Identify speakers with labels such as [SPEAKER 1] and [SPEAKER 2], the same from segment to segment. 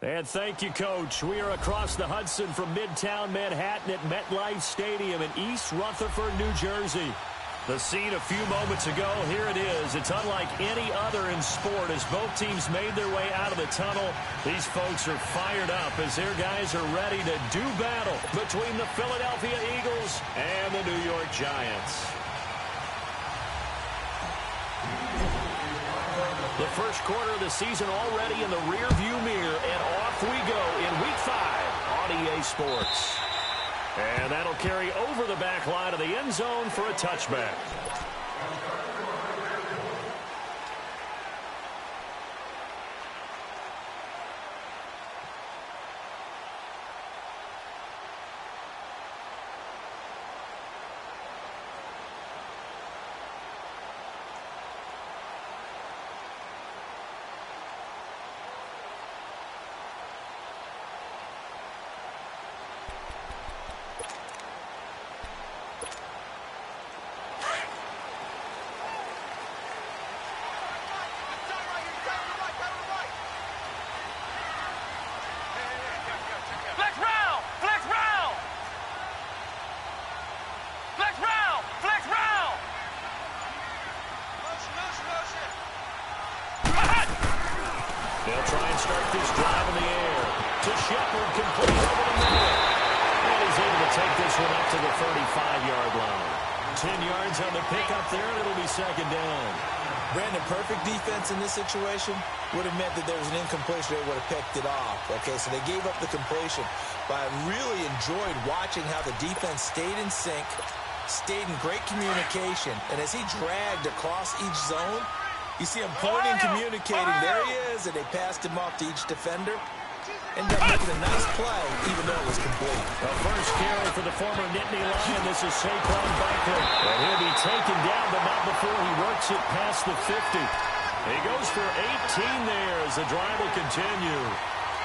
[SPEAKER 1] And thank you, Coach. We are across the Hudson from Midtown Manhattan at MetLife Stadium in East Rutherford, New Jersey. The scene a few moments ago, here it is. It's unlike any other in sport as both teams made their way out of the tunnel. These folks are fired up as their guys are ready to do battle between the Philadelphia Eagles and the New York Giants. The first quarter of the season already in the rearview mirror, and off we go in Week 5 on EA Sports. And that'll carry over the back line of the end zone for a touchback. They'll try and start this drive in the air. To Shepard, complete over the middle. And he's able to take this one up to the 35-yard line. 10 yards on the pickup there, and it'll be second down.
[SPEAKER 2] Brandon, perfect defense in this situation would have meant that there was an incompletion. They would have picked it off. Okay, so they gave up the completion. But I really enjoyed watching how the defense stayed in sync, stayed in great communication. And as he dragged across each zone, you see him pointing, communicating. There he is, and they passed him off to each defender. Ended up making a nice play, even though it was complete.
[SPEAKER 1] The first carry for the former Nittany Lion. This is Saquon Barkley. And he'll be taken down, but not before he works it past the 50. He goes for 18 there as the drive will continue.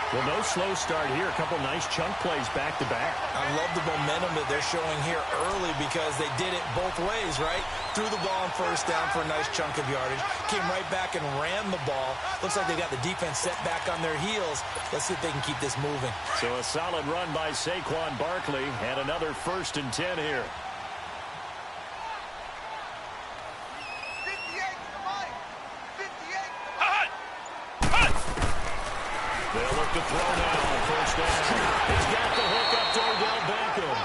[SPEAKER 1] Well, no slow start here. A couple nice chunk plays back-to-back.
[SPEAKER 2] I love the momentum that they're showing here early because they did it both ways, right? Threw the ball on first down for a nice chunk of yardage. Came right back and ran the ball. Looks like they got the defense set back on their heels. Let's see if they can keep this moving.
[SPEAKER 1] So a solid run by Saquon Barkley and another 1st and 10 here. They'll look to throw now on first down. He's got the hook up to Odell Beckham.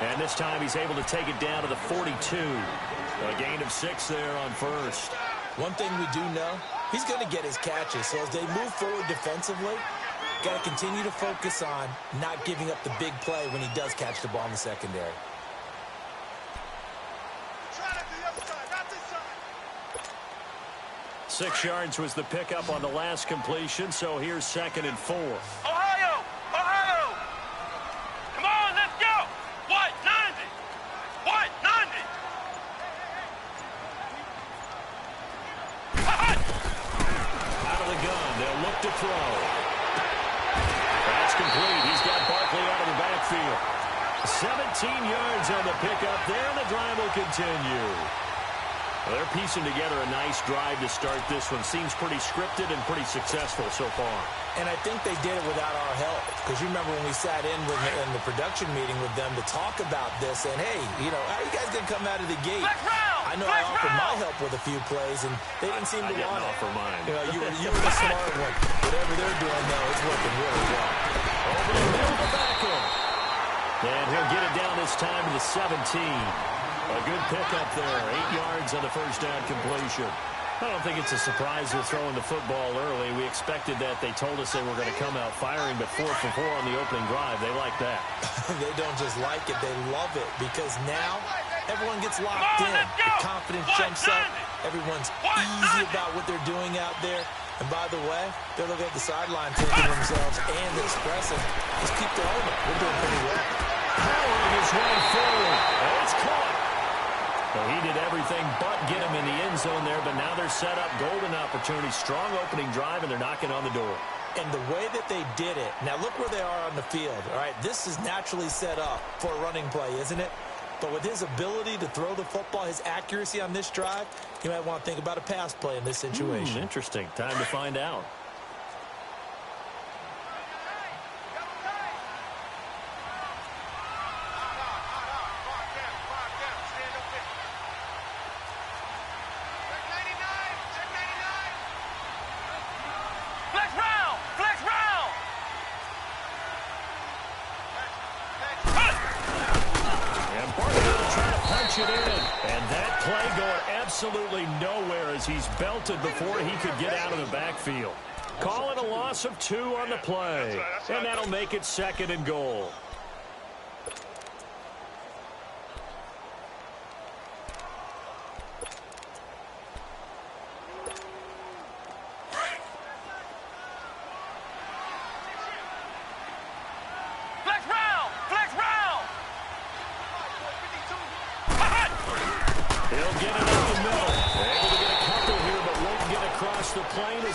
[SPEAKER 1] And this time he's able to take it down to the 42. A gain of 6 there on first.
[SPEAKER 2] One thing we do know, he's going to get his catches. So as they move forward defensively, got to continue to focus on not giving up the big play when he does catch the ball in the secondary.
[SPEAKER 1] 6 yards was the pickup on the last completion, so here's 2nd and 4.
[SPEAKER 3] Ohio! Ohio! Come on, let's go! What? 90! What? 90!
[SPEAKER 1] Out of the gun, they'll look to throw. That's complete. He's got Barkley out of the backfield. 17 yards on the pickup there, and the drive will continue. Well, they're piecing together a nice drive to start this one. Seems pretty scripted and pretty successful so far.
[SPEAKER 2] And I think they did it without our help. Because you remember when we sat in the production meeting with them to talk about this. And, hey, you know, how are you guys going to come out of the gate? I know I offered my help with a few plays, and they didn't seem to want it.
[SPEAKER 1] Offer mine.
[SPEAKER 2] You know, you were the smart one. Whatever they're doing, though, it's working really well.
[SPEAKER 1] Over the middle of the back end. And he'll get it down this time to the 17. A good pickup there. 8 yards on the first down completion. I don't think it's a surprise they're throwing the football early. We expected that. They told us they were going to come out firing, but 4 for 4 on the opening drive. They like that.
[SPEAKER 2] They don't just like it. They love it because now everyone gets locked in. The confidence jumps up. Everyone's easy about what they're doing out there. And by the way, they're looking at the sideline thinking to themselves and expressing, just keep throwing it. We're doing pretty well.
[SPEAKER 1] Powering his way forward. Oh, it's caught. Well, he did everything but get him in the end zone there, but now they're set up. Golden opportunity, strong opening drive, and they're knocking on the door.
[SPEAKER 2] And the way that they did it, now look where they are on the field, all right? This is naturally set up for a running play, isn't it? But with his ability to throw the football, his accuracy on this drive, you might want to think about a pass play in this situation.
[SPEAKER 1] Interesting. Time to find out. push it in. And that play going absolutely nowhere as he's belted before he could get out of the backfield. Calling a loss of 2 on the play. And that'll make it 2nd and goal.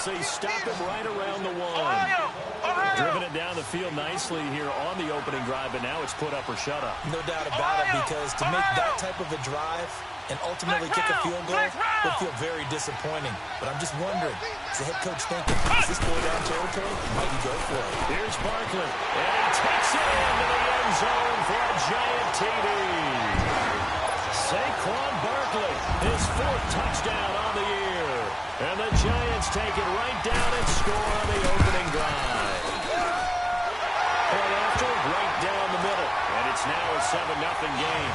[SPEAKER 1] They stop it right around the 1. Driven it down the field nicely here on the opening drive, but now it's put up or shut up.
[SPEAKER 2] No doubt about it, because to make that type of a drive and ultimately kick a field goal would feel very disappointing. But I'm just wondering, is the head coach thinking, is this boy down territory? Might he go for it?
[SPEAKER 1] Here's Barkley, and he takes it into the end zone for a giant TD. Saquon Barkley, his 4th touchdown on the year. And the Giants take it right down and score on the opening drive. And after, right down the middle. And it's now a 7-0 game.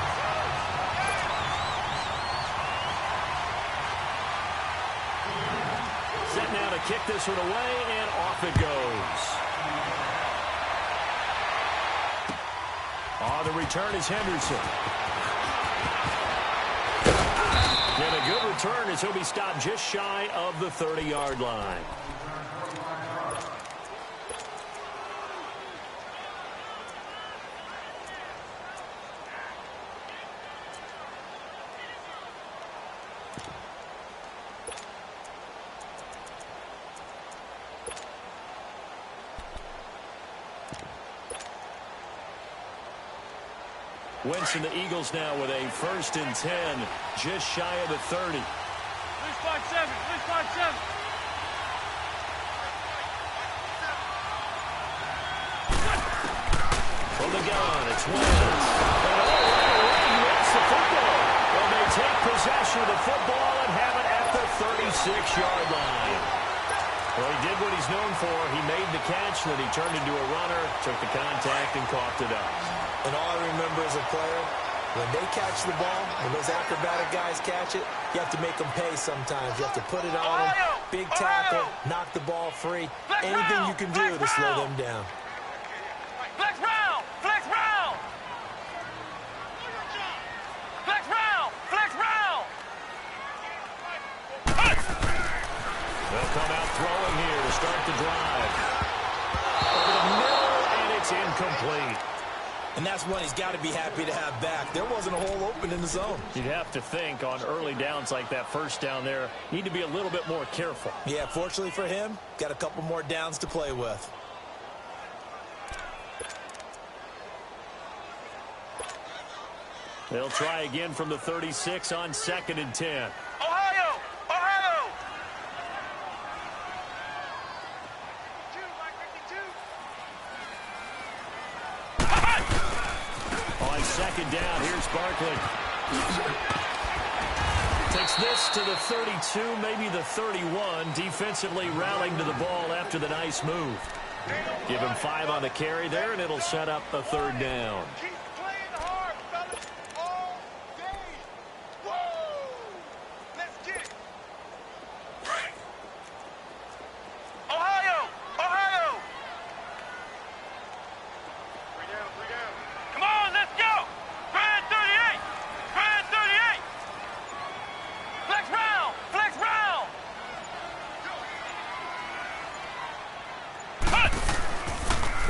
[SPEAKER 1] Set now to kick this one away, and off it goes. On the return is Henderson. And a good return as he'll be stopped just shy of the 30-yard line. Wentz and the Eagles now with a 1st and 10, just shy of the 30.
[SPEAKER 3] Please 5-7. Please 5-7.
[SPEAKER 1] From the gun, it's Wentz. And he wins the football. And they take possession of the football and have it at the 36-yard line. Well, he did what he's known for. He made the catch, then he turned into a runner, took the contact, and coughed it up.
[SPEAKER 2] And all I remember as a player, when they catch the ball, when those acrobatic guys catch it, you have to make them pay sometimes. You have to put it on them, big tackle, knock the ball free. Anything you can do to slow them down.
[SPEAKER 3] Flex round! Flex round! Flex round! Flex round!
[SPEAKER 1] They'll come out throwing here to start the drive. Over the middle, and it's incomplete.
[SPEAKER 2] And that's one he's got to be happy to have back. There wasn't a hole open in the zone.
[SPEAKER 1] You'd have to think on early downs like that, 1st down there, need to be a little bit more careful.
[SPEAKER 2] Yeah, fortunately for him, got a couple more downs to play with.
[SPEAKER 1] They'll try again from the 36 on 2nd and 10.
[SPEAKER 3] Ohio! Ohio!
[SPEAKER 1] On 2nd down, here's Barkley. Takes this to the 32, maybe the 31. Defensively rallying to the ball after the nice move. Give him 5 on the carry there, and it'll set up a 3rd down.
[SPEAKER 3] Keep playing hard, fellas, all day. Whoa! Let's get it. Ohio! Ohio! 3 down, 3 down. Come on, let's go! Grand 38! Grand 38! Flex round! Flex round!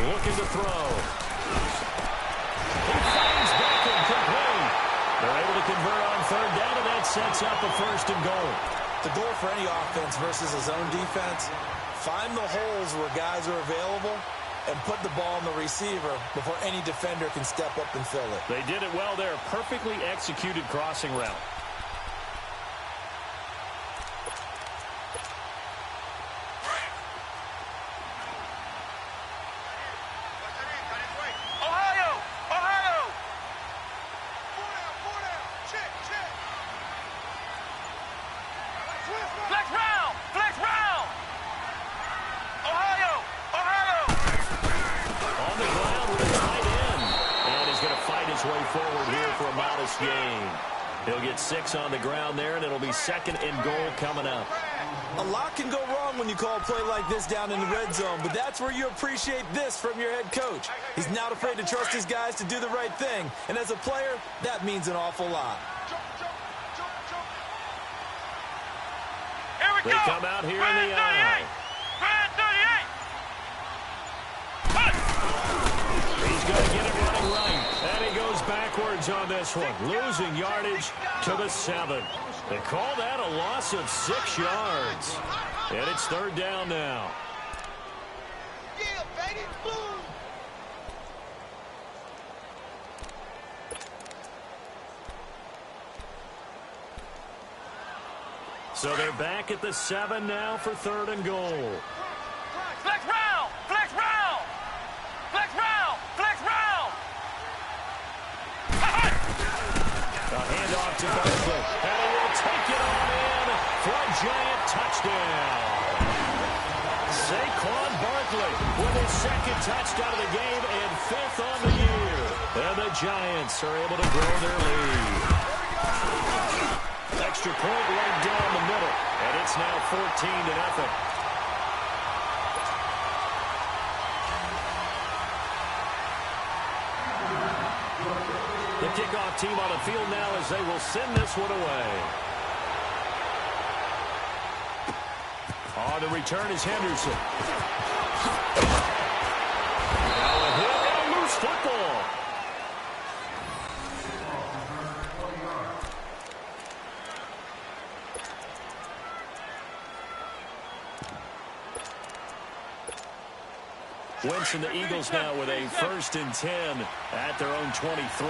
[SPEAKER 1] Looking to throw. He finds Beckham complete. They're able to convert on 3rd down, and that sets up a 1st and goal.
[SPEAKER 2] The goal for any offense versus a zone defense, find the holes where guys are available and put the ball on the receiver before any defender can step up and fill it.
[SPEAKER 1] They did it well there. Perfectly executed crossing route.
[SPEAKER 3] Ohio! Ohio! 4 down. Check, check. Flex round! Flex round! Ohio! Ohio!
[SPEAKER 1] On the ground with a tight end. And he's going to fight his way forward here for a modest gain. He'll get 6 on the ground there, and it'll be 2nd and goal coming up.
[SPEAKER 2] A lot can go wrong when you call a play like this down in the red zone, but that's where you appreciate this from your head coach. He's not afraid to trust his guys to do the right thing, and as a player, that means an awful lot.
[SPEAKER 3] Here we
[SPEAKER 1] They
[SPEAKER 3] go.
[SPEAKER 1] come out here in the eye. He's going to get it running right. And he goes backwards on this one. Losing yardage to the 7. They call that a loss of 6 yards. And it's 3rd down now.
[SPEAKER 3] Yeah, baby, boom.
[SPEAKER 1] So they're back at the 7 now for 3rd and goal.
[SPEAKER 3] Flex round, flex round, flex round, flex round.
[SPEAKER 1] A handoff to Barkley. And he will take it on in for a giant touchdown. Saquon Barkley with his 2nd touchdown of the game and 5th on the year. And the Giants are able to grow their lead. Extra point right down the middle. And it's now 14-0. The kickoff team on the field now as they will send this one away. On the return is Henderson. Now a hit and a loose football. Wentz and the Eagles now with a 1st and 10 at their own 23.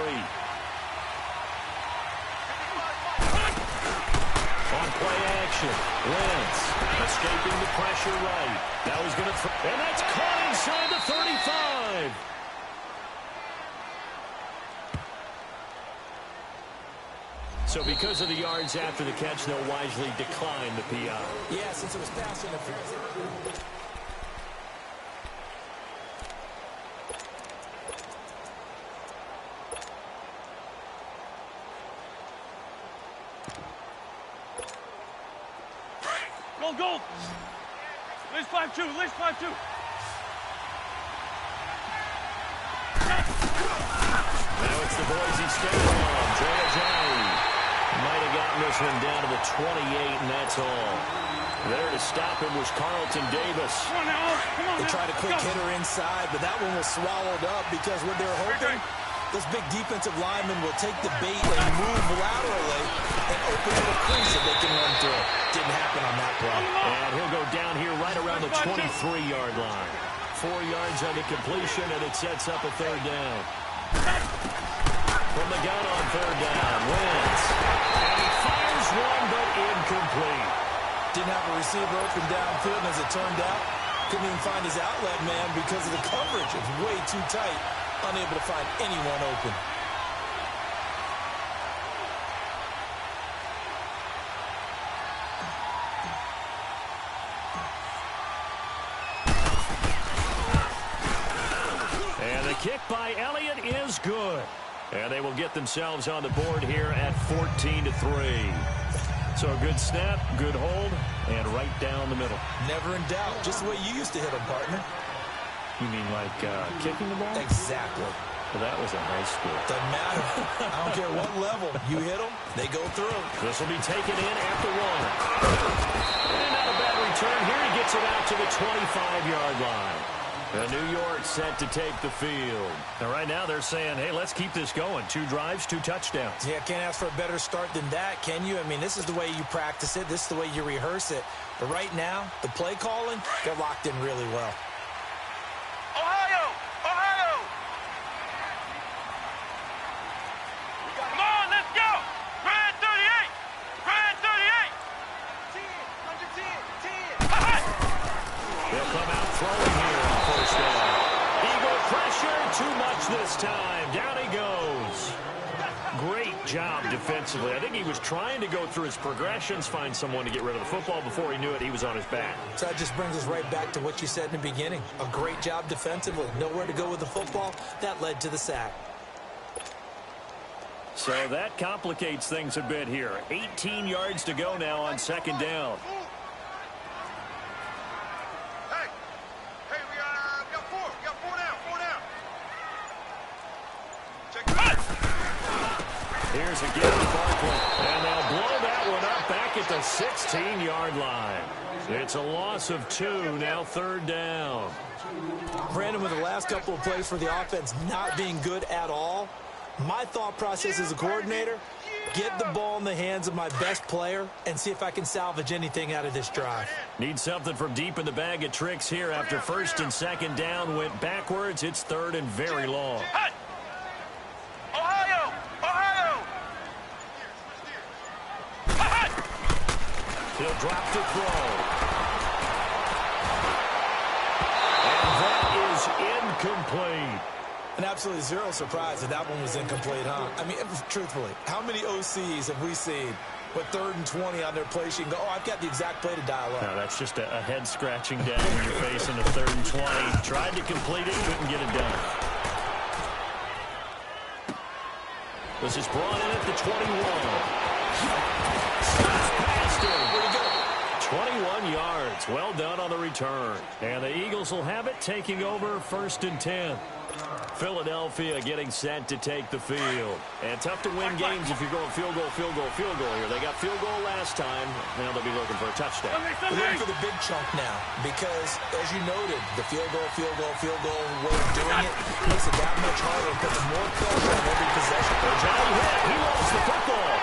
[SPEAKER 1] On play action, Wentz escaping the pressure right. Now he's going to throw, and that's caught inside the 35. So because of the yards after the catch, they'll wisely decline the PI.
[SPEAKER 2] Yeah, since it was pass interference.
[SPEAKER 3] Goal. At least 5-2, at least 5-2.
[SPEAKER 1] Now it's the Boise State ball. Jay Ajayi might have gotten this one down to the 28, and that's all. There to stop him was Carlton Davis.
[SPEAKER 3] Come on now, come on.
[SPEAKER 2] They tried a quick hitter inside, but that one was swallowed up because what they're hoping, those big defensive linemen will take the bait and move laterally and open up a crease that they can run through. Didn't happen on that play.
[SPEAKER 1] And he'll go down here right around the 23-yard line. 4 yards on the completion, and it sets up a 3rd down. From the gun on 3rd down, Wentz. And he fires one, but incomplete.
[SPEAKER 2] Didn't have a receiver open downfield, and as it turned out, couldn't even find his outlet man because of the coverage. It's way too tight, unable to find anyone open.
[SPEAKER 1] Kick by Elliott is good. And they will get themselves on the board here at 14-3. So a good snap, good hold, and right down the middle.
[SPEAKER 2] Never in doubt. Just the way you used to hit them, partner.
[SPEAKER 1] You mean like kicking the ball?
[SPEAKER 2] Exactly.
[SPEAKER 1] Well, that was a high school.
[SPEAKER 2] Doesn't matter. I don't care what level. You hit them, they go through.
[SPEAKER 1] This will be taken in at the 1. And not a bad return. Here he gets it out to the 25-yard line. And New York set to take the field. And right now they're saying, hey, let's keep this going. 2 drives, 2 touchdowns.
[SPEAKER 2] Yeah, can't ask for a better start than that, can you? I mean, this is the way you practice it. This is the way you rehearse it. But right now, the play calling, they're locked in really well.
[SPEAKER 3] Ohio! Ohio! Come on, let's go! Grand 38! Grand 38! 10, 10.
[SPEAKER 1] They'll come out throwing here on 1st down. Eagle pressure, too much this time. Down he goes. Great job defensively. I think he was trying to go through his progressions, find someone to get rid of the football. Before he knew it, he was on his back.
[SPEAKER 2] So that just brings us right back to what you said in the beginning. A great job defensively. Nowhere to go with the football. That led to the sack.
[SPEAKER 1] So that complicates things a bit here. 18 yards to go now on second down.
[SPEAKER 3] Hey, we got four. We got four down. Check it out.
[SPEAKER 1] Here's a gift to Barkley. And they'll blow that one up back at the 16-yard line. It's a loss of 2, now third down.
[SPEAKER 2] Brandon, with the last couple of plays for the offense not being good at all, my thought process as a coordinator, get the ball in the hands of my best player and see if I can salvage anything out of this drive.
[SPEAKER 1] Need something from deep in the bag of tricks here after first and second down went backwards. It's third and very long.
[SPEAKER 3] Hey! Ohio!
[SPEAKER 1] He'll drop to throw. And that is incomplete.
[SPEAKER 2] And absolutely zero surprise that that one was incomplete, huh? I mean, truthfully, how many OCs have we seen with 3rd and 20 on their play sheet and go, oh, I've got the exact play to dial up?
[SPEAKER 1] No, that's just a head scratching down when you're facing a 3rd and 20. Tried to complete it, couldn't get it done. This is brought in at the 21. Past him.
[SPEAKER 2] Where'd he go?
[SPEAKER 1] 21 yards. Well done on the return. And the Eagles will have it, taking over 1st and 10. Philadelphia getting set to take the field. And tough to win games if you're going field goal here. They got field goal last time. Now they'll be looking for a touchdown.
[SPEAKER 2] They're looking for the big chunk now because, as you noted, the field goal way of doing it makes it that much harder and puts more pressure on every possession.
[SPEAKER 1] Johnny hit. He lost the football.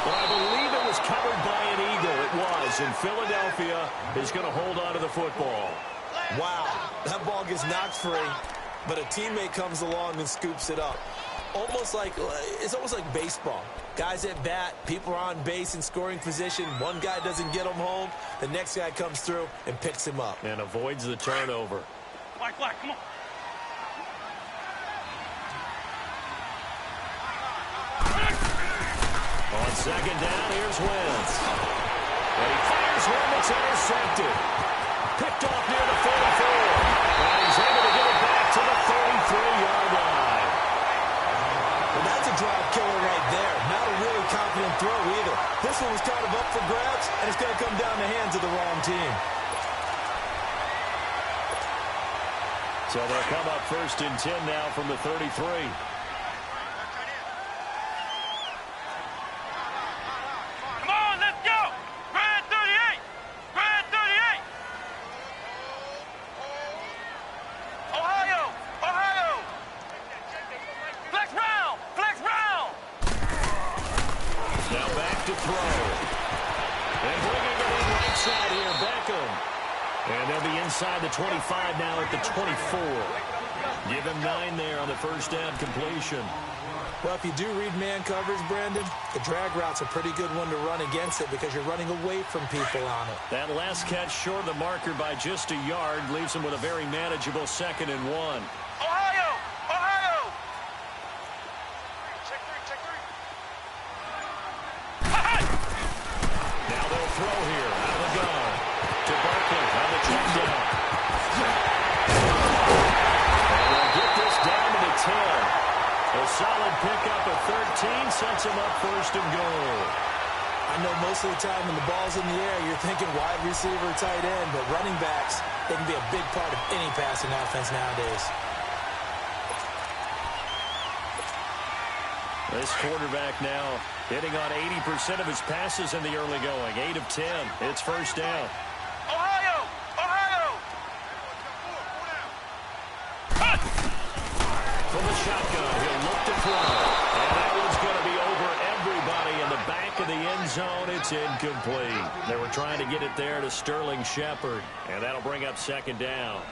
[SPEAKER 1] But I believe it was covered by an Eagle. It was. And Philadelphia is going to hold on to the football.
[SPEAKER 2] Wow. That ball gets knocked free, but a teammate comes along and scoops it up. It's almost like baseball. Guys at bat, people are on base in scoring position. One guy doesn't get him home. The next guy comes through and picks him up.
[SPEAKER 1] And avoids the turnover.
[SPEAKER 3] Flag, come on.
[SPEAKER 1] On second down, here's Wentz. And he fires one that's intercepted. Picked off near the 44. And he's able to get it back to the 33-yard line.
[SPEAKER 2] Well, that's a drive killer right there. Not a really confident throw either. This one was kind of up for grabs, and it's going to come down the hands of the wrong team.
[SPEAKER 1] So they'll come up 1st and 10 now from the 33. Inside the 25 now at the 24. Give him 9 there on the first down completion.
[SPEAKER 2] Well, if you do read man coverage, Brandon, the drag route's a pretty good one to run against it because you're running away from people on it.
[SPEAKER 1] That last catch short of the marker by just a yard leaves him with a very manageable 2nd and 1.
[SPEAKER 3] Ohio! Check three.
[SPEAKER 1] Now they'll throw here out of the gun to Barkley on the check down. And they'll get this down to the 10. A solid pickup of 13 sets him up 1st and goal.
[SPEAKER 2] I know most of the time when the ball's in the air, you're thinking wide receiver, tight end, but running backs, they can be a big part of any passing offense nowadays.
[SPEAKER 1] This quarterback now hitting on 80% of his passes in the early going. 8 of 10. It's 1st down.
[SPEAKER 3] Ohio!
[SPEAKER 1] From the shotgun, he'll look to throw. And that one's going to be over everybody in the back of the end zone. It's incomplete. They were trying to get it there to Sterling Shepard. And that'll bring up 2nd down.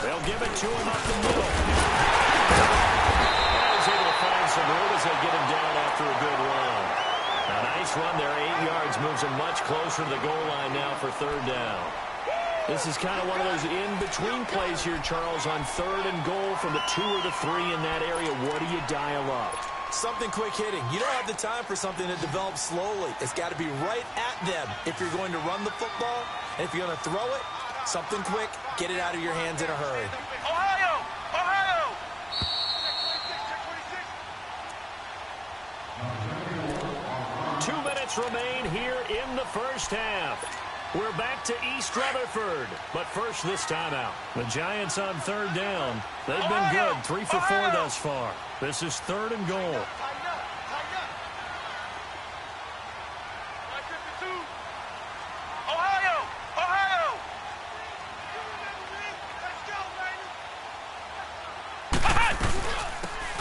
[SPEAKER 1] They'll give it to him up the middle. And he's able to find some room as they get him down after a good run. A nice run there, 8 yards, moves him much closer to the goal line now for 3rd down. This is kind of one of those in-between plays here, Charles, on 3rd and goal from the 2 or the 3 in that area. What do you dial up?
[SPEAKER 2] Something quick hitting. You don't have the time for something that develops slowly. It's got to be right at them if you're going to run the football. And if you're going to throw it, something quick, get it out of your hands in a hurry.
[SPEAKER 3] Ohio! Ohio!
[SPEAKER 1] 2 minutes remain here in the first half. We're back to East Rutherford, but first this timeout. The Giants on 3rd down. They've been good, 3 for 4 thus far. This is 3rd and goal.
[SPEAKER 3] Ohio! Ohio!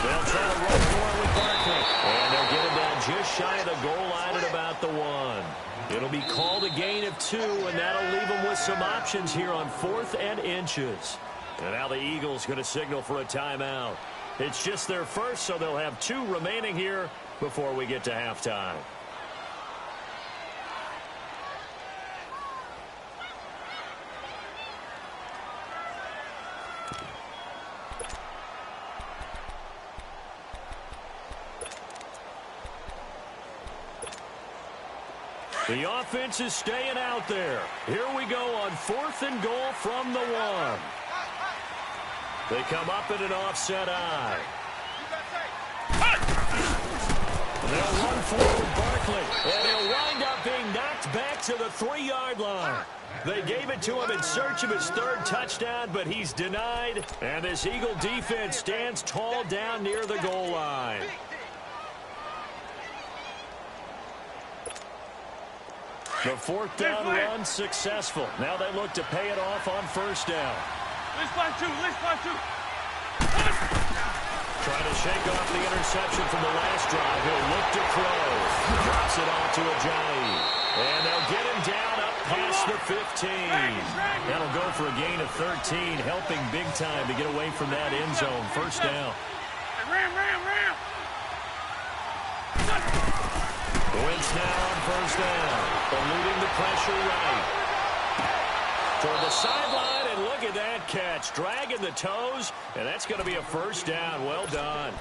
[SPEAKER 1] They'll try to run for it with Barkley. And they'll get him down just shy of the goal line at about the 1. It'll be called a gain of 2, and that'll leave them with some options here on 4th and inches. And now the Eagles going to signal for a timeout. It's just their first, so they'll have 2 remaining here before we get to halftime. The offense is staying out there. Here we go on 4th and goal from the 1. They come up in an offset eye. They'll run forward Barkley, and he'll wind up being knocked back to the 3-yard line. They gave it to him in search of his 3rd touchdown, but he's denied, and this Eagle defense stands tall down near the goal line. The 4th down run successful. Now they look to pay it off on 1st down.
[SPEAKER 3] Let's find 2. Let's find 2.
[SPEAKER 1] Trying to shake off the interception from the last drive. He'll look to throw. Drops it off to Ajayi. And they'll get him down up past the 15. That'll go for a gain of 13, helping big time to get away from that end zone. 1st down.
[SPEAKER 3] Ram!
[SPEAKER 1] Wentz now on 1st down. Eluding the pressure right. Toward the sideline, and look at that catch. Dragging the toes, and that's going to be a 1st down. Well done.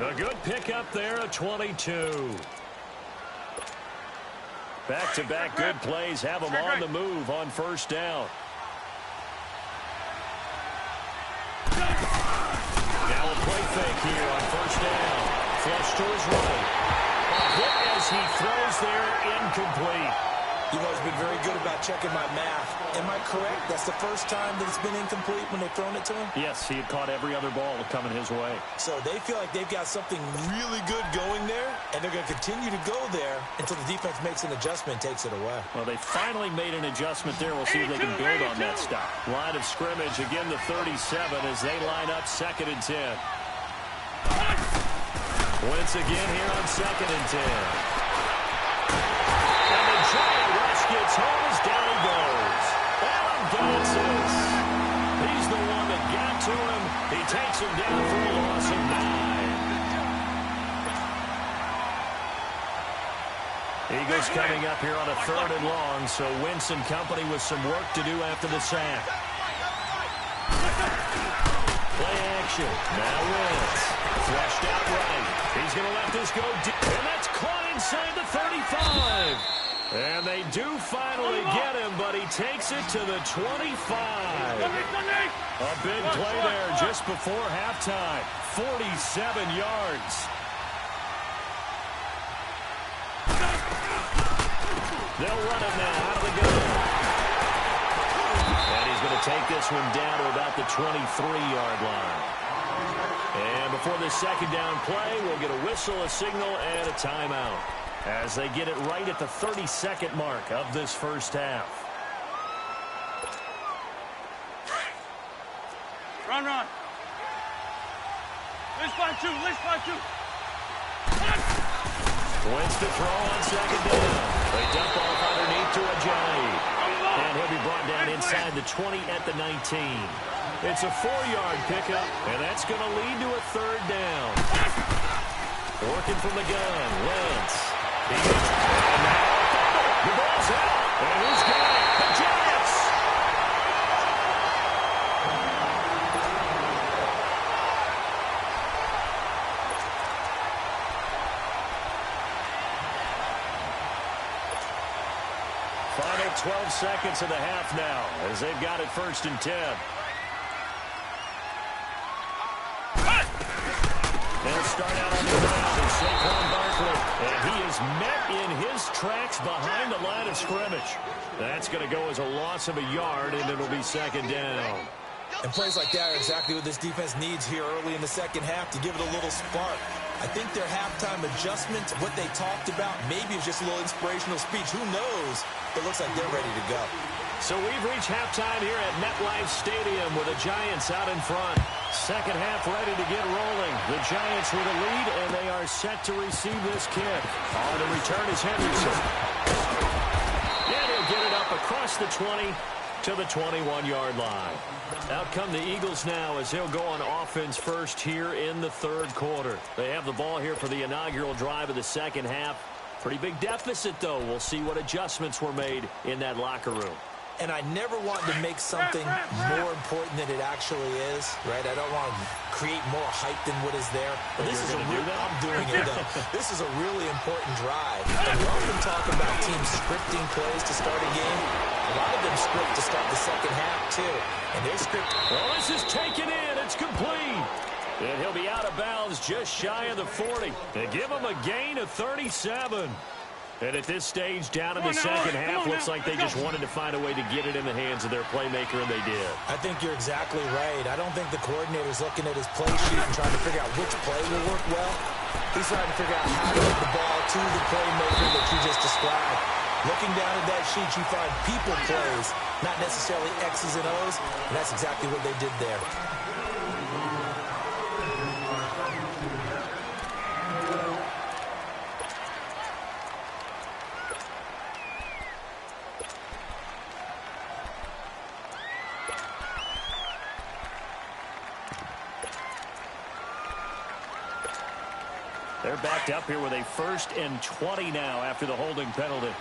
[SPEAKER 1] A good pickup there, a 22. Back-to-back good plays have them on the move on 1st down. Now a play fake here on 1st down. Flush to his right. A hit as he throws there, incomplete.
[SPEAKER 2] You've always been very good about checking my math. Am I correct? That's the first time that it's been incomplete when they've thrown it to him?
[SPEAKER 1] Yes, he had caught every other ball coming his way.
[SPEAKER 2] So they feel like they've got something really good going there, and they're going to continue to go there until the defense makes an adjustment and takes it away.
[SPEAKER 1] Well, they finally made an adjustment there. We'll see if they can build on that stop. Line of scrimmage, again the 37 as they line up 2nd and 10. Wentz again here on 2nd and 10. And the giant rush gets home as down he goes. Alan Gotsis. He's the one that got to him. He takes him down for a loss of 9. Eagles coming up here on a 3rd and long, so Wentz and company with some work to do after the sack. Play action. Now Wentz. Flushed out right. He's going to let this go deep. And that's caught inside the 35. And they do finally get him, but he takes it to the 25. A big play there just before halftime. 47 yards. They'll run it now out of the gun. And he's going to take this one down to about the 23-yard line. And before this 2nd down play, we'll get a whistle, a signal, and a timeout as they get it right at the 32nd mark of this 1st half.
[SPEAKER 3] Run. Let's find 2.
[SPEAKER 1] Wentz to throw on 2nd down. They dump off underneath to Ajayi. And he'll be brought down inside the 20 at the 19. It's a 4-yard pickup, and that's going to lead to a 3rd down. Working from the gun, Wentz. And now the ball's out. And who's got it? The Giants. seconds of the half now as they've got it 1st and 10. They'll start out on the ground with Saquon Barkley. And he is met in his tracks behind the line of scrimmage. That's going to go as a loss of a yard, and it'll be 2nd down.
[SPEAKER 2] And plays like that are exactly what this defense needs here early in the second half to give it a little spark. I think their halftime adjustment, what they talked about, maybe it was just a little inspirational speech. Who knows? But it looks like they're ready to go.
[SPEAKER 1] So we've reached halftime here at MetLife Stadium with the Giants out in front. Second half ready to get rolling. The Giants with a lead, and they are set to receive this kick. On the return is Henderson. And he'll get it up across the 20 to the 21-yard line. Out come the Eagles now as they'll go on offense first here in the 3rd quarter. They have the ball here for the inaugural drive of the second half. Pretty big deficit, though. We'll see what adjustments were made in that locker room.
[SPEAKER 2] And I never want to make something more important than it actually is, right? I don't want to create more hype than what is there. But this is a real, I'm doing it, though. This is a really important drive. And we often talk about teams scripting plays to start a game. A lot of them script to start the second half, too. And they're scripting.
[SPEAKER 1] Well, this is taken in. It's complete. And he'll be out of bounds just shy of the 40. They give him a gain of 37. And at this stage, down in the second half, looks like they just wanted to find a way to get it in the hands of their playmaker, and they did.
[SPEAKER 2] I think you're exactly right. I don't think the coordinator's looking at his play sheet and trying to figure out which play will work well. He's trying to figure out how to get the ball to the playmaker that you just described. Looking down at that sheet, you find people plays, not necessarily X's and O's, and that's exactly what they did there.
[SPEAKER 1] They're backed up here with a 1st and 20 now after the holding penalty.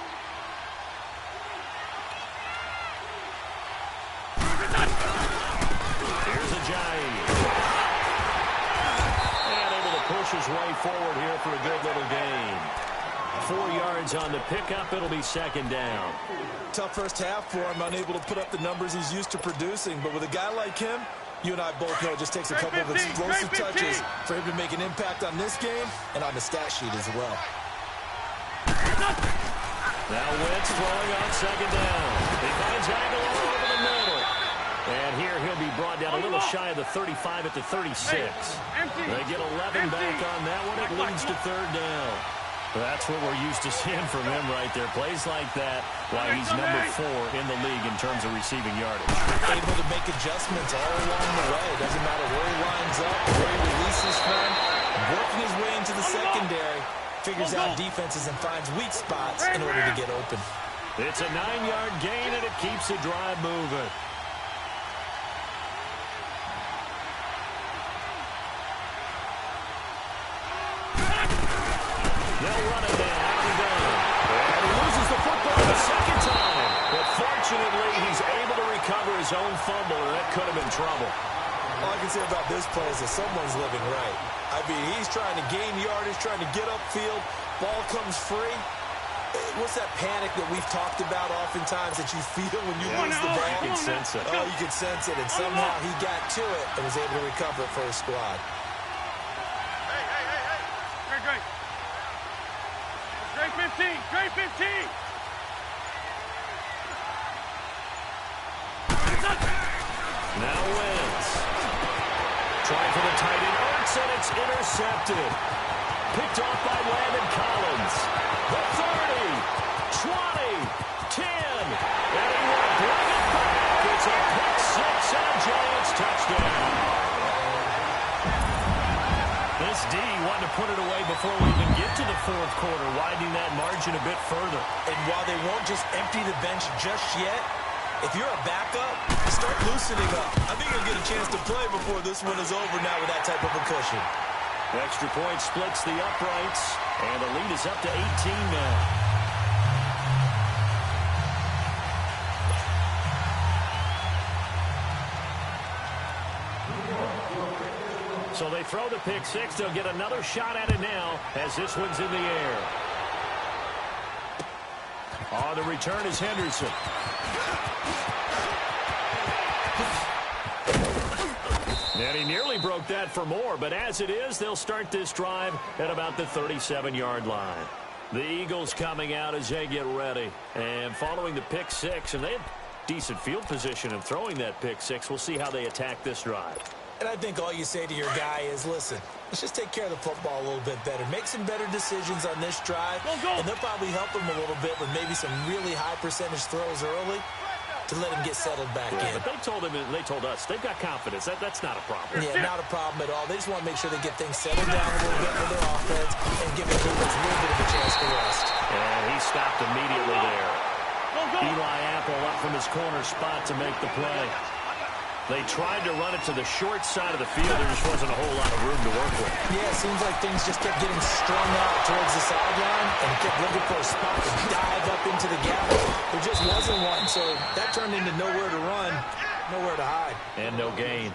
[SPEAKER 1] Here's Ajayi. And able to push his way forward here for a good little gain. 4 yards on the pickup. It'll be 2nd down.
[SPEAKER 2] Tough first half for him, unable to put up the numbers he's used to producing. But with a guy like him, you and I both know it just takes a couple of explosive touches for him to make an impact on this game and on the stat sheet as well.
[SPEAKER 1] Now Wentz throwing on 2nd down. He finds Aguilar over the middle. And here he'll be brought down a little shy of the 35 at the 36. They get 11 back on that one. It leads to 3rd down. That's what we're used to seeing from him right there. Plays like that, why he's number 4 in the league in terms of receiving yardage.
[SPEAKER 2] Able to make adjustments all along the way. Doesn't matter where he lines up, where he releases from. Working his way into the secondary. Figures out defenses and finds weak spots in order to get open.
[SPEAKER 1] It's a 9-yard gain, and it keeps the drive moving. They'll run it down. And he loses the football the 2nd time. But fortunately, he's able to recover his own fumble, and that could have been trouble.
[SPEAKER 2] All I can say about this play is that someone's living right. I mean, he's trying to gain yardage, trying to get upfield. Ball comes free. What's that panic that we've talked about oftentimes that you feel when you lose the ball?
[SPEAKER 1] You can sense it.
[SPEAKER 2] Oh, you can sense it. And somehow he got to it and was able to recover it for his squad.
[SPEAKER 3] Hey. Great. Great 15. Great 15.
[SPEAKER 1] Now wins. Trying for the tight end. Ertz, and it's intercepted. Picked off by Landon Collins. The 30, 20, 10. And he will bring it back. It's a pick 6 and a Giants touchdown. This D wanted to put it away before we even get to the 4th quarter, widening that margin a bit further.
[SPEAKER 2] And while they won't just empty the bench just yet, if you're a backup, start loosening up. I think you'll get a chance to play before this one is over now with that type of a cushion.
[SPEAKER 1] The extra point splits the uprights, and the lead is up to 18 now. So they throw the pick 6. They'll get another shot at it now as this one's in the air. On the return is Henderson. And he nearly broke that for more, but as it is, they'll start this drive at about the 37-yard line. The Eagles coming out as they get ready. And following the pick six, and they have decent field position in throwing that pick six. We'll see how they attack this drive.
[SPEAKER 2] And I think all you say to your guy is, listen, let's just take care of the football a little bit better. Make some better decisions on this drive, and they'll probably help him a little bit with maybe some really high percentage throws early to let him get settled back in.
[SPEAKER 1] But they told us they've got confidence. That's not a problem.
[SPEAKER 2] Yeah, not a problem at all. They just want to make sure they get things settled down a little bit for their offense and give the defense a little bit of a chance to rest.
[SPEAKER 1] And he stopped immediately there. Eli Apple up from his corner spot to make the play. They tried to run it to the short side of the field. There just wasn't a whole lot of room to work with.
[SPEAKER 2] Yeah, it seems like things just kept getting strung out towards the sideline and kept looking for a spot to dive up into the gap. There just wasn't one, so that turned into nowhere to run, nowhere to hide. And
[SPEAKER 1] no gain.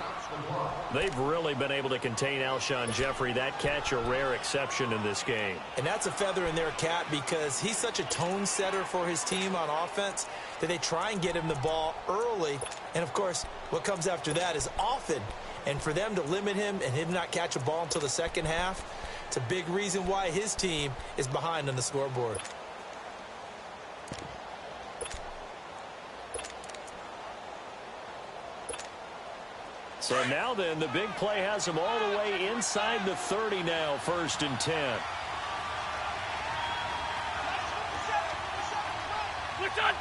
[SPEAKER 1] They've really been able to contain Alshon Jeffrey. That catch a rare exception in this game.
[SPEAKER 2] And that's a feather in their cap because he's such a tone setter for his team on offense that they try and get him the ball early. And, of course, what comes after that is often. And for them to limit him and him not catch a ball until the second half, it's a big reason why his team is behind on the scoreboard.
[SPEAKER 1] So now then, the big play has them all the way inside the 30 now, 1st and 10.
[SPEAKER 3] We're done.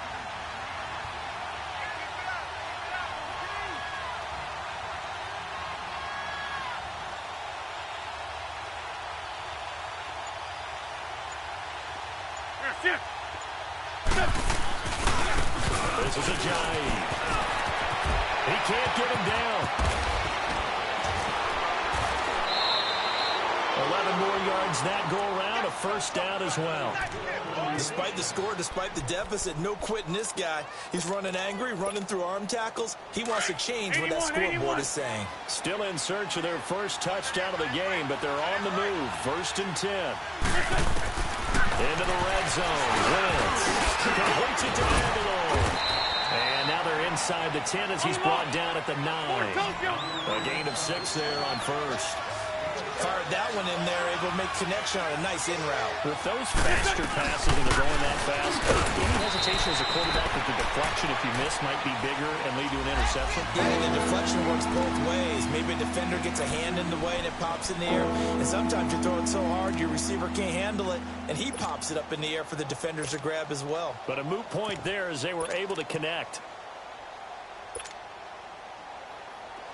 [SPEAKER 1] This is Ajayi. He can't get him down. 11 more yards that go around, a first down as well.
[SPEAKER 2] Despite the score, despite the deficit, no quitting this guy. He's running angry, running through arm tackles. He wants to change what that scoreboard is saying.
[SPEAKER 1] Still in search of their first touchdown of the game, but they're on the move. 1st and 10. Into the red zone. Wins. Completes it to Aguilar. And now they're inside the 10 as he's brought down at the 9. A gain of 6 there on first.
[SPEAKER 2] Fired that one in there, able to make connection on a nice in route.
[SPEAKER 1] With those faster passes and they're going that fast, any hesitation as a quarterback that the deflection, if you miss, might be bigger and lead to an interception?
[SPEAKER 2] Yeah, and the deflection works both ways. Maybe a defender gets a hand in the way and it pops in the air. And sometimes you throw it so hard your receiver can't handle it, and he pops it up in the air for the defenders to grab as well.
[SPEAKER 1] But a moot point there as they were able to connect.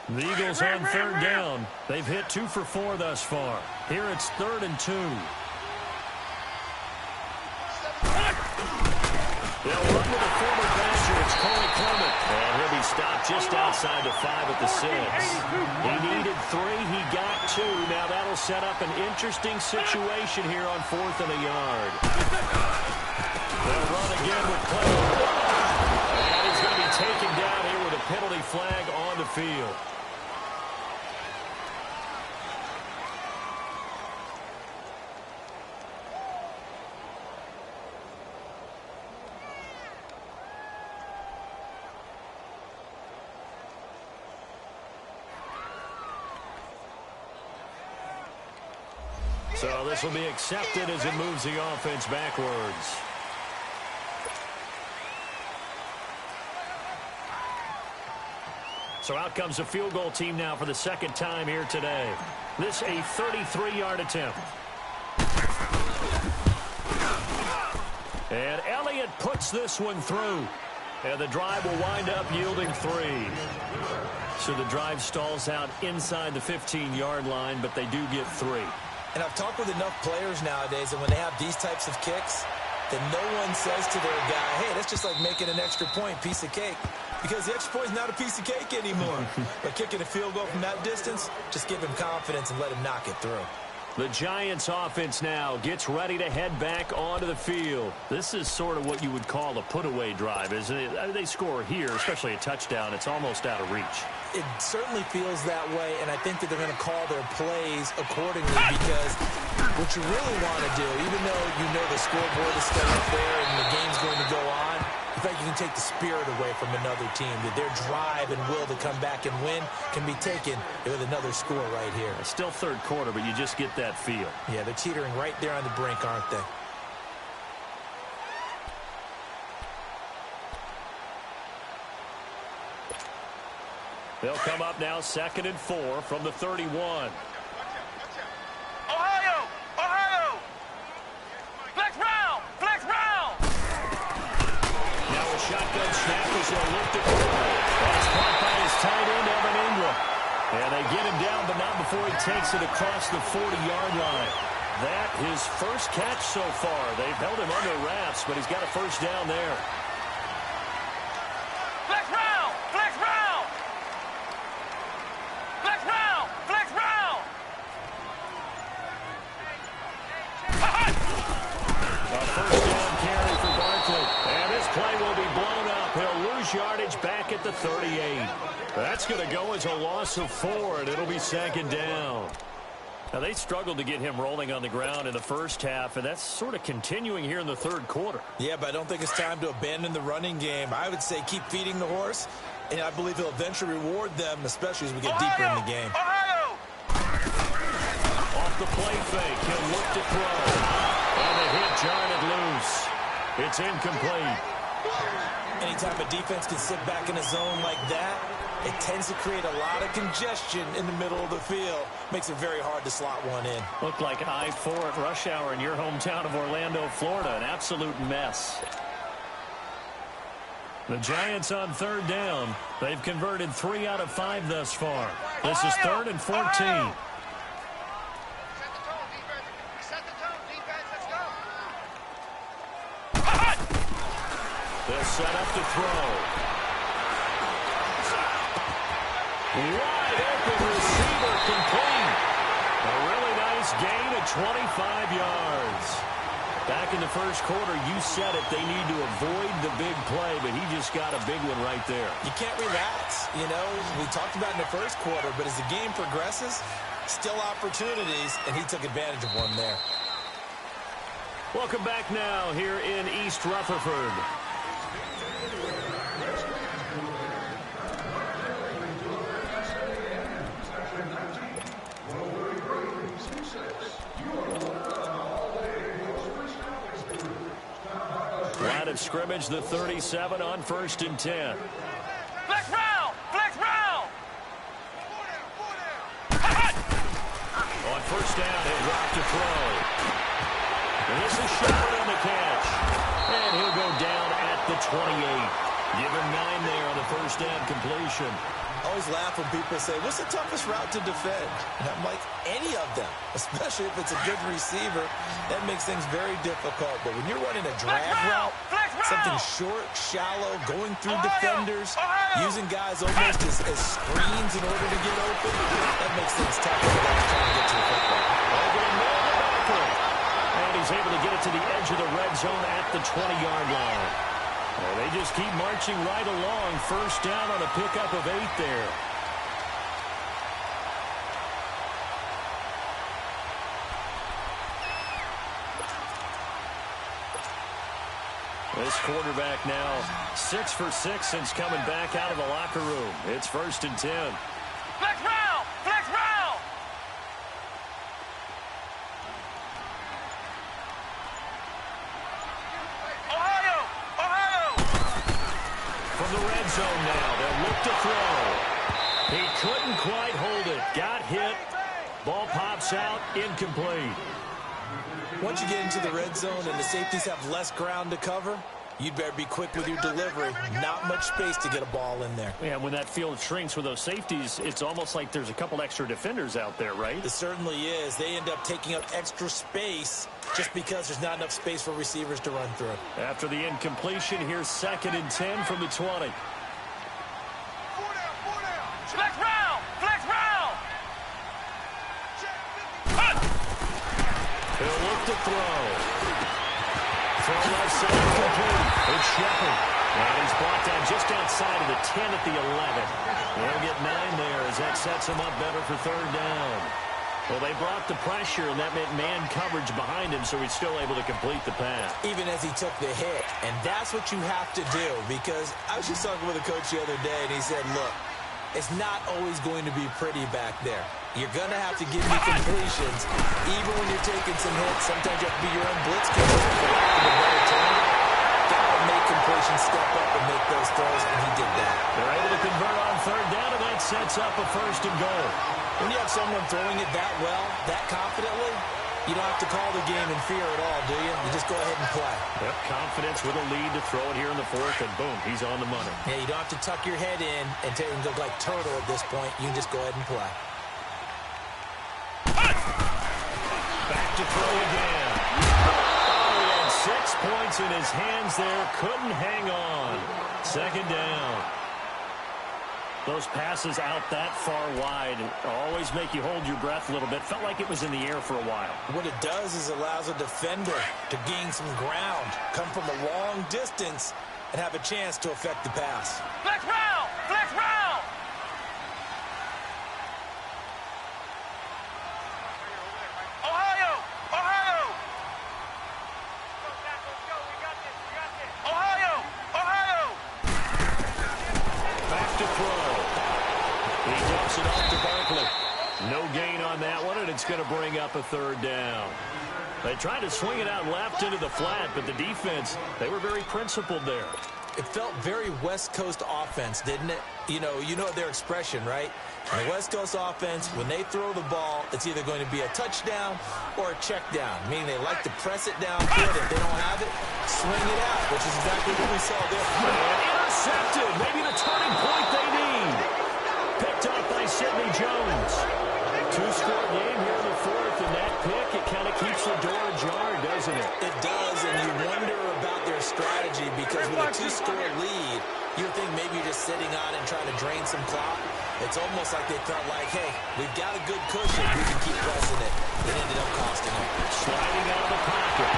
[SPEAKER 1] The Eagles on 3rd down. They've hit 2 for 4 thus far. Here it's 3rd and 2. They'll run with a former Badger. It's Corey Clement. And he'll be stopped just outside the 5 at the 6. He needed 3. He got 2. Now that'll set up an interesting situation here on 4th and a yard. They'll run again with Clement. And he's going to be taken down here with a penalty flag on the field. So this will be accepted as it moves the offense backwards. So out comes the field goal team now for the 2nd time here today. This a 33-yard attempt. And Elliott puts this one through. And the drive will wind up yielding 3. So the drive stalls out inside the 15-yard line, but they do get 3.
[SPEAKER 2] And I've talked with enough players nowadays that when they have these types of kicks, that no one says to their guy, hey, that's just like making an extra point, piece of cake. Because the extra point is not a piece of cake anymore. But kicking a field goal from that distance, just give him confidence and let him knock it through.
[SPEAKER 1] The Giants offense now gets ready to head back onto the field. This is sort of what you would call a put-away drive, isn't it? I mean, they score here, especially a touchdown. It's almost out of reach.
[SPEAKER 2] It certainly feels that way, and I think that they're going to call their plays accordingly because what you really want to do, even though you know the scoreboard is still up there and the game's going to go on, you In fact, you can take the spirit away from another team. That their drive and will to come back and win can be taken with another score right here.
[SPEAKER 1] It's still third quarter, but you just get that feel.
[SPEAKER 2] Yeah, they're teetering right there on the brink, aren't they?
[SPEAKER 1] They'll come up now 2nd and 4 from the 31.
[SPEAKER 3] Ohio! Ohio! Flex round! Flex round!
[SPEAKER 1] Now a shotgun snap as they'll lift it. That's caught by his tight end, Evan Ingram. And they get him down, but not before he takes it across the 40-yard line. That his first catch so far. They've held him under wraps, but he's got a first down there.
[SPEAKER 3] Flex round! Flex round! Flex round! Flex round!
[SPEAKER 1] A first down carry for Barkley. And this play will be blown up. He'll lose yardage back at the 38. That's going to go as a loss of 4, and it'll be 2nd down. Now, they struggled to get him rolling on the ground in the first half, and that's sort of continuing here in the third quarter.
[SPEAKER 2] Yeah, but I don't think it's time to abandon the running game. I would say keep feeding the horse, and I believe he'll eventually reward them, especially as we get deeper in the game.
[SPEAKER 3] Ohio!
[SPEAKER 1] Off the play fake, he'll look to throw. And the hit jarred loose. It's incomplete.
[SPEAKER 2] Anytime a defense can sit back in a zone like that, it tends to create a lot of congestion in the middle of the field. Makes it very hard to slot one in.
[SPEAKER 1] Looked like I-4 at rush hour in your hometown of Orlando, Florida. An absolute mess. The Giants on 3rd down. They've converted 3 out of 5 thus far. This is 3rd and 14.
[SPEAKER 3] Ohio! Set the tone, defense. Let's go.
[SPEAKER 1] They'll set up to throw. Wide open receiver complete. A really nice gain of 25 yards. Back in the first quarter, you said it, they need to avoid the big play, but he just got a big one right there.
[SPEAKER 2] You can't relax. You know, we talked about in the first quarter, but as the game progresses, still opportunities, and he took advantage of one there.
[SPEAKER 1] Welcome back now here in East Rutherford. Line of scrimmage, the 37 on 1st and 10.
[SPEAKER 3] Flex round! Flex round!
[SPEAKER 1] On 1st down, he'll drop to throw. And this is Shepard on the catch. And he'll go down at the 28. Give him 9 there on the 1st down completion.
[SPEAKER 2] I always laugh when people say, what's the toughest route to defend? And I'm like, any of them, especially if it's a good receiver. That makes things very difficult. But when you're running a drag route, something short, shallow, going through defenders, using guys almost as screens in order to get open, that makes things tough for guys trying to get to the football.
[SPEAKER 1] Over the middle of the backfield. And he's able to get it to the edge of the red zone at the 20-yard line. And they just keep marching right along. 1st down on a pickup of 8 there. This quarterback now 6 for 6 since coming back out of the locker room. It's 1st and 10.
[SPEAKER 3] Flex round! Flex round! Ohio! Ohio!
[SPEAKER 1] From the red zone now, they'll look to throw. He couldn't quite hold it. Got hit. Ball pops out. Incomplete.
[SPEAKER 2] Once you get into the red zone and the safeties have less ground to cover, you'd better be quick with your delivery. Not much space to get a ball in there.
[SPEAKER 1] Yeah, when that field shrinks with those safeties, it's almost like there's a couple extra defenders out there, right?
[SPEAKER 2] It certainly is. They end up taking up extra space just because there's not enough space for receivers to run through.
[SPEAKER 1] After the incompletion, here's 2nd and 10 from the 20.
[SPEAKER 3] Flex round! Flex round!
[SPEAKER 1] He'll look to throw. Throw left side complete. It's Shepard. And he's brought down just outside of the 10 at the 11. They'll get 9 there as that sets him up better for 3rd down. Well, they brought the pressure, and that meant man coverage behind him, so he's still able to complete the pass.
[SPEAKER 2] Even as he took the hit. And that's what you have to do, because I was just talking with a coach the other day, and he said, look, it's not always going to be pretty back there. You're going to have to give me completions. Even when you're taking some hits, sometimes you have to be your own blitz killer, for lack of a better term. Got to make completions, step up and make those throws, and he did that.
[SPEAKER 1] They're able to convert on third down, and that sets up a 1st and goal.
[SPEAKER 2] When you have someone throwing it that well, that confidently, you don't have to call the game in fear at all, do you? You just go ahead and play.
[SPEAKER 1] Yep, confidence with a lead to throw it here in the 4th, and boom, he's on the money.
[SPEAKER 2] Yeah, you don't have to tuck your head in and look like turtle at this point. You can just go ahead and play.
[SPEAKER 1] Back to throw again. Oh, he had 6 points in his hands there. Couldn't hang on. 2nd down. Those passes out that far wide always make you hold your breath a little bit. Felt like it was in the air for a while.
[SPEAKER 2] What it does is allows a defender to gain some ground, come from a long distance, and have a chance to affect the pass.
[SPEAKER 3] Flex round! Flex round! Ohio! Ohio! Ohio! Ohio!
[SPEAKER 1] Back to throw. He dumps it off to Barkley. No gain on that one, and it's going to bring up a 3rd down. They tried to swing it out left into the flat, but the defense, they were very principled there.
[SPEAKER 2] It felt very West Coast offense, didn't it? You know their expression, right? In the West Coast offense, when they throw the ball, it's either going to be a touchdown or a check down, meaning they like to press it downfield. If they don't have it, swing it out, which is exactly what we saw there.
[SPEAKER 1] Intercepted. Maybe the turning point they need. Picked up by Sidney Jones. 2-score game here in the 4th, and that pick, it kind of keeps the door ajar, doesn't it?
[SPEAKER 2] It does, and you wonder about their strategy, because with a 2-score lead, you would think maybe you're just sitting on and trying to drain some clock. It's almost like they felt like, hey, we've got a good cushion. We can keep pressing it. It ended up costing them.
[SPEAKER 1] Sliding out of the pocket.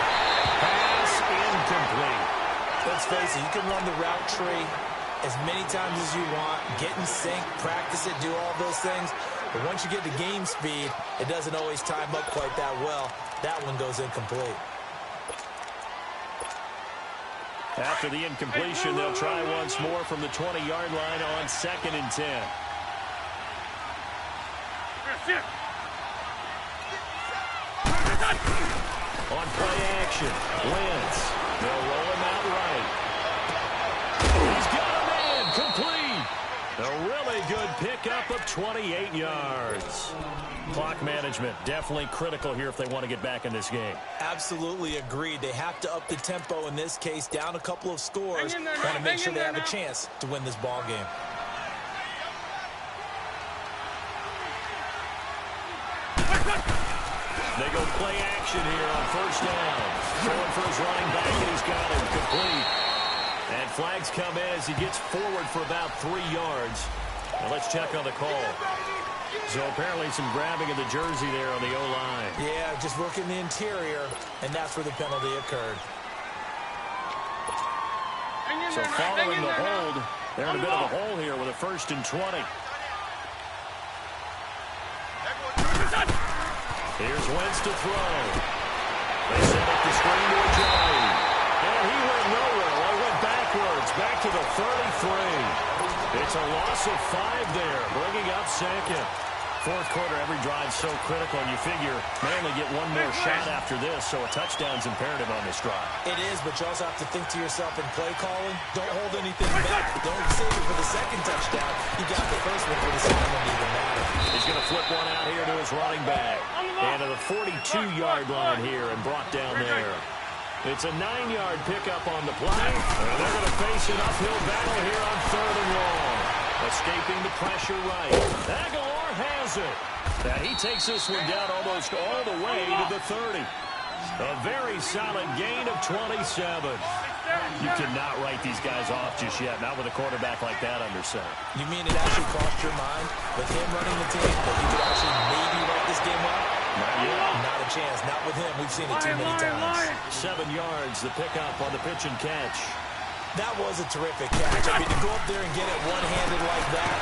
[SPEAKER 1] Pass incomplete.
[SPEAKER 2] Let's face it, you can run the route tree as many times as you want, get in sync, practice it, do all those things. But once you get to game speed, it doesn't always time up quite that well. That one goes incomplete.
[SPEAKER 1] After the incompletion, they'll try once more from the 20-yard line on 2nd and 10. On play action, Wentz. They'll roll him out right. He's got a man, complete. A really good pickup of 28 yards. Clock management, definitely critical here if they want to get back in this game.
[SPEAKER 2] Absolutely agreed. They have to up the tempo in this case, down a couple of scores. Want to make sure they have a chance to win this ball game.
[SPEAKER 1] They go play action here on 1st down. Throwing for his running back, and he's got him complete. And flags come in as he gets forward for about 3 yards. Now let's check on the call. So apparently some grabbing of the jersey there on the O-line.
[SPEAKER 2] Yeah, just working the interior, and that's where the penalty occurred.
[SPEAKER 1] So following the hold, they're in a bit of a hole here with a 1st and 20. Here's Wentz to throw. They set up the screen to Ajayi. And he went nowhere. Well, he went backwards, back to the 33. It's a loss of 5 there, bringing up 2nd. 4th quarter, every drive so critical, and you figure they only get one more shot after this, so a touchdown's imperative on this drive.
[SPEAKER 2] It is, but you also have to think to yourself in play calling, don't hold anything back. Don't save it for the 2nd touchdown. You got the 1st one for the 2nd one to even matter.
[SPEAKER 1] He's going to flip one out here to his running back. And to the 42-yard line here and brought down there. It's a 9-yard pickup on the play. And they're going to face an uphill battle here on 3rd and long. Escaping the pressure right. Aguilar has it. And he takes this one down almost all the way to the 30. A very solid gain of 27. You cannot write these guys off just yet, not with a quarterback like that under center.
[SPEAKER 2] You mean it actually crossed your mind with him running the team that you could actually maybe write this game up?
[SPEAKER 1] Not yet.
[SPEAKER 2] Not a chance. Not with him. We've seen it too many times.
[SPEAKER 1] 7 yards, the pickup on the pitch and catch.
[SPEAKER 2] That was a terrific catch. I mean, to go up there and get it one-handed like that,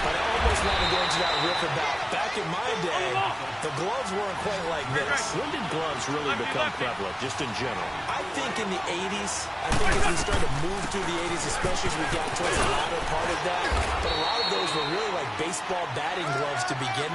[SPEAKER 2] but I almost want to go into that riff about back back in my day, the gloves weren't quite like this.
[SPEAKER 1] When did gloves really become prevalent, just in general?
[SPEAKER 2] I think in the 80s. I think as we started to move through the 80s, especially as we got towards the latter part of that. But a lot of those were really like baseball batting gloves to begin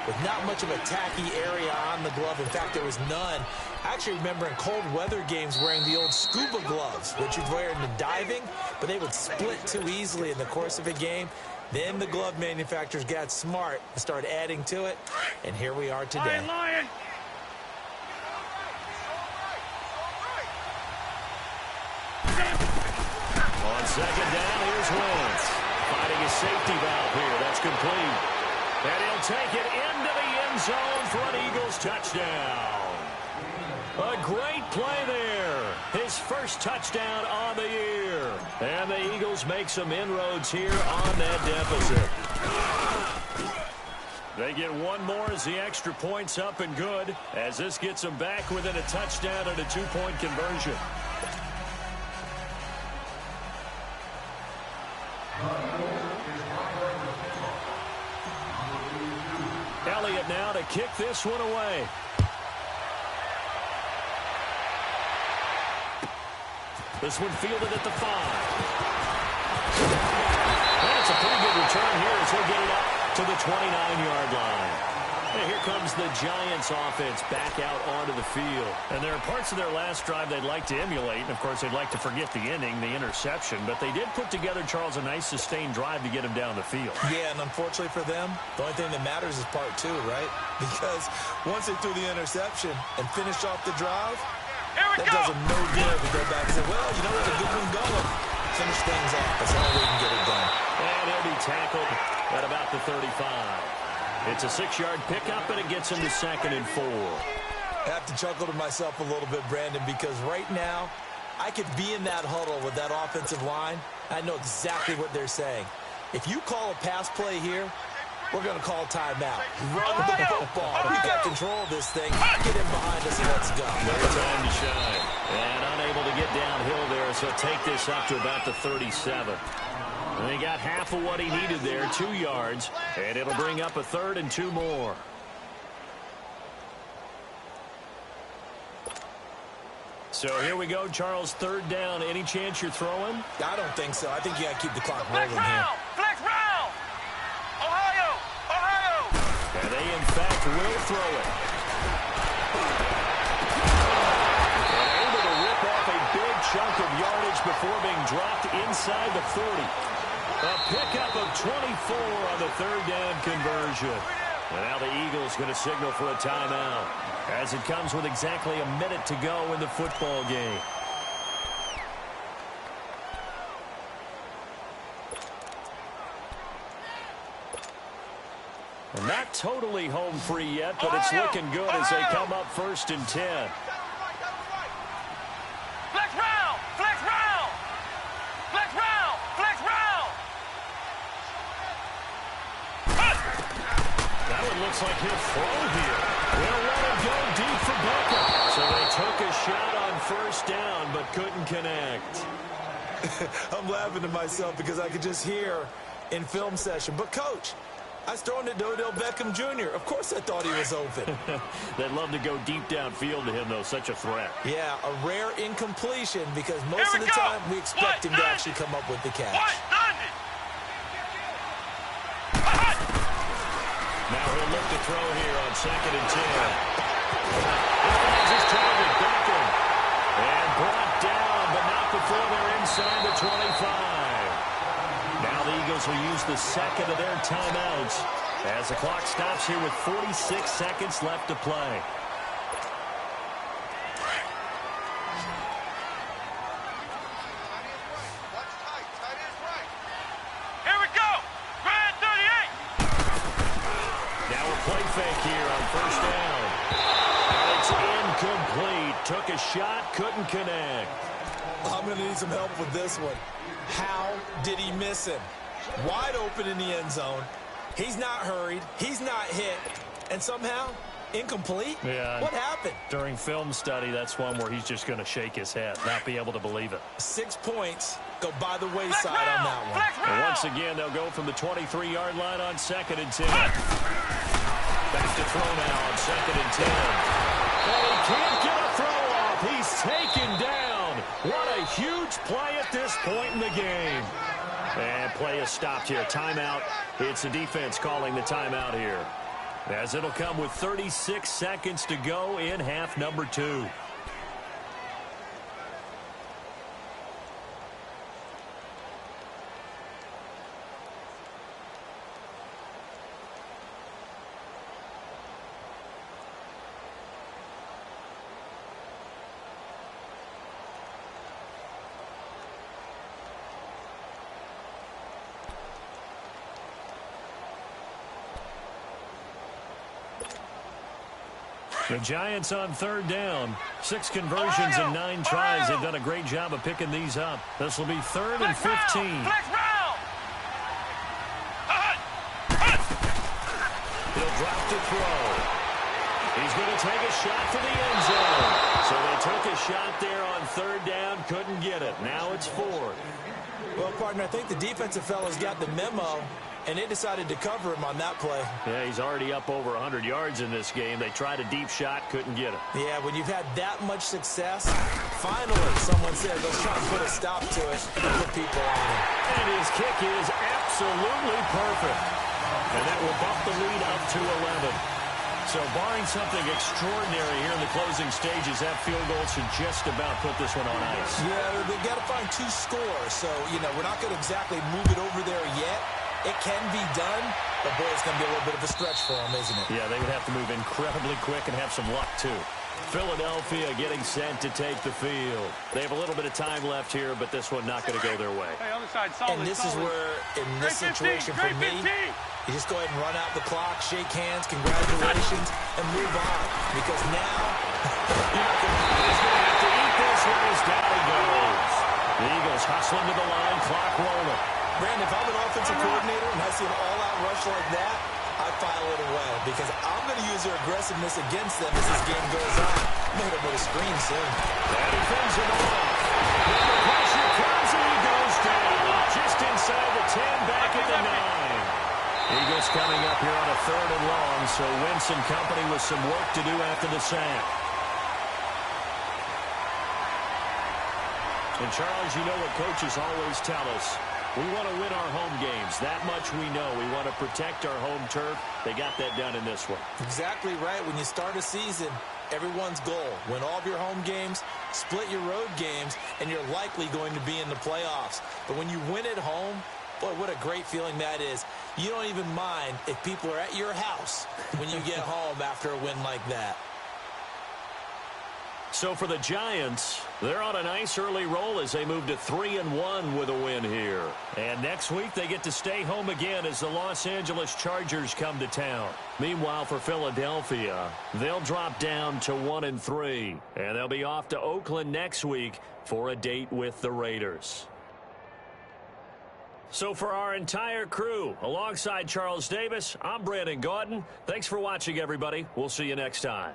[SPEAKER 2] with not much of a tacky area on the glove. In fact, there was none. I actually remember in cold weather games wearing the old scuba gloves, which you'd wear in the diving, but they would split too easily in the course of a game. Then the glove manufacturers got smart and started adding to it, and here we are today.
[SPEAKER 3] Lion.
[SPEAKER 1] On second down, here's Wentz. Finding a safety valve here. That's complete. And he'll take it into the end zone for an Eagles touchdown. A great play there. His first touchdown on the year. And the Eagles make some inroads here on that deficit. They get one more as the extra point's up and good, as this gets them back within a touchdown and a two-point conversion. Elliott now to kick this one away. This one fielded at the 5. And it's a pretty good return here as he'll get it up to the 29-yard line. And here comes the Giants offense back out onto the field. And there are parts of their last drive they'd like to emulate. And, of course, they'd like to forget the ending, the interception. But they did put together, Charles, a nice sustained drive to get him down the field.
[SPEAKER 2] Yeah, and unfortunately for them, the only thing that matters is part 2, right? Because once they threw the interception and finished off the drive, that does them no good to go back and say, well, you know what, a good one going. Finish things off. That's the only way you can get it done.
[SPEAKER 1] And he'll be tackled at about the 35. It's a 6-yard pickup, and it gets him to 2nd and 4.
[SPEAKER 2] I have to chuckle to myself a little bit, Brandon, because right now, I could be in that huddle with that offensive line. I know exactly what they're saying. If you call a pass play here, we're going to call timeout. Run the football. We got control of this thing. Get in behind us and let's go.
[SPEAKER 1] Their time to shine. And unable to get downhill there, so take this up to about the 37. And he got half of what he needed there, 2 yards. And it'll bring up a 3rd and 2 more. So here we go, Charles, 3rd down. Any chance you're throwing?
[SPEAKER 2] I don't think so. I think you got to keep the clock rolling
[SPEAKER 3] Flex
[SPEAKER 2] here.
[SPEAKER 3] round! Flex round! Ohio! Ohio!
[SPEAKER 1] And they, in fact, will throw it. And able to rip off a big chunk of yardage before being dropped inside the 40. A pickup of 24 on the 3rd down conversion. And now the Eagles going to signal for a timeout as it comes with exactly a minute to go in the football game. Not totally home free yet, but it's looking good as they come up 1st and 10.
[SPEAKER 3] Flex round! Flex round! Flex round! Flex round!
[SPEAKER 1] That one looks like he'll throw here. They'll let him go deep for Beckham. So they took a shot on 1st down, but couldn't connect.
[SPEAKER 2] I'm laughing to myself because I could just hear in film session, but coach, I was throwing it to Odell Beckham Jr. Of course I thought he was open.
[SPEAKER 1] They'd love to go deep downfield to him, though. Such a threat.
[SPEAKER 2] Yeah, a rare incompletion because most of the time we expect him to actually come up with the catch.
[SPEAKER 1] Now he'll look to throw here on 2nd and 10. He finds his target, Beckham. And brought down, but not before they're inside the 25. Now the Eagles will use the 2nd of their timeouts as the clock stops here with 46 seconds left to play.
[SPEAKER 3] Here we go! Grand 38!
[SPEAKER 1] Now a play fake here on 1st down. And it's incomplete. Took a shot, couldn't connect.
[SPEAKER 2] I'm going to need some help with this one. How did he miss him? Wide open in the end zone. He's not hurried. He's not hit. And somehow, incomplete?
[SPEAKER 1] Yeah.
[SPEAKER 2] What happened?
[SPEAKER 1] During film study, that's one where he's just going to shake his head, not be able to believe it.
[SPEAKER 2] 6 points go by the wayside on that one.
[SPEAKER 1] And once again, they'll go from the 23-yard line on 2nd and 10. Back to throw now on 2nd and 10. And he can't get a throw off. He's taken down. What a huge play at this point in the game. And play is stopped here. Timeout. It's the defense calling the timeout here, as it'll come with 36 seconds to go in half number 2. The Giants on 3rd down. 6 conversions and 9 tries. They've done a great job of picking these up. This will be 3rd and 15. He'll drop to throw. He's going to take a shot for the end zone. So they took a shot there on 3rd down. Couldn't get it. Now it's 4th.
[SPEAKER 2] Well, partner, I think the defensive fellas got the memo, and they decided to cover him on that play.
[SPEAKER 1] Yeah, he's already up over 100 yards in this game. They tried a deep shot, couldn't get it.
[SPEAKER 2] Yeah, when you've had that much success, finally someone said, let's try and put a stop to it and put people on it.
[SPEAKER 1] And his kick is absolutely perfect. And that will bump the lead up to 11. So barring something extraordinary here in the closing stages, that field goal should just about put this one on ice.
[SPEAKER 2] Yeah, they've got to find 2 scores. So, we're not going to exactly move it over there yet. It can be done, but, boy, it's going to be a little bit of a stretch for them, isn't it?
[SPEAKER 1] Yeah, they would have to move incredibly quick and have some luck, too. Philadelphia getting set to take the field. They have a little bit of time left here, but this one not going to go their way.
[SPEAKER 3] Hey, other side, solid,
[SPEAKER 2] and this is where, in this situation for me, you just go ahead and run out the clock, shake hands, congratulations, and move on. Because now,
[SPEAKER 1] he's going to have to eat this one as down he goes. The Eagles hustling to the line, clock rolling.
[SPEAKER 2] Brandon, if I'm an offensive coordinator and I see an all-out rush like that, I file it away because I'm going to use their aggressiveness against them as this game goes on. I'm going to hit him with a screen soon.
[SPEAKER 1] And he fends him off. When the pressure comes and he goes down. Just inside the 10, back at the 9. Eagles coming up here on a 3rd and long, so Wentz and company with some work to do after the sack. And Charles, you know what coaches always tell us. We want to win our home games. That much we know. We want to protect our home turf. They got that done in this one.
[SPEAKER 2] Exactly right. When you start a season, everyone's goal, win all of your home games, split your road games, and you're likely going to be in the playoffs. But when you win at home, boy, what a great feeling that is. You don't even mind if people are at your house when you get home after a win like that.
[SPEAKER 1] So for the Giants, they're on a nice early roll as they move to 3-1 with a win here. And next week they get to stay home again as the Los Angeles Chargers come to town. Meanwhile, for Philadelphia, they'll drop down to 1-3. And they'll be off to Oakland next week for a date with the Raiders. So for our entire crew, alongside Charles Davis, I'm Brandon Gaudin. Thanks for watching, everybody. We'll see you next time.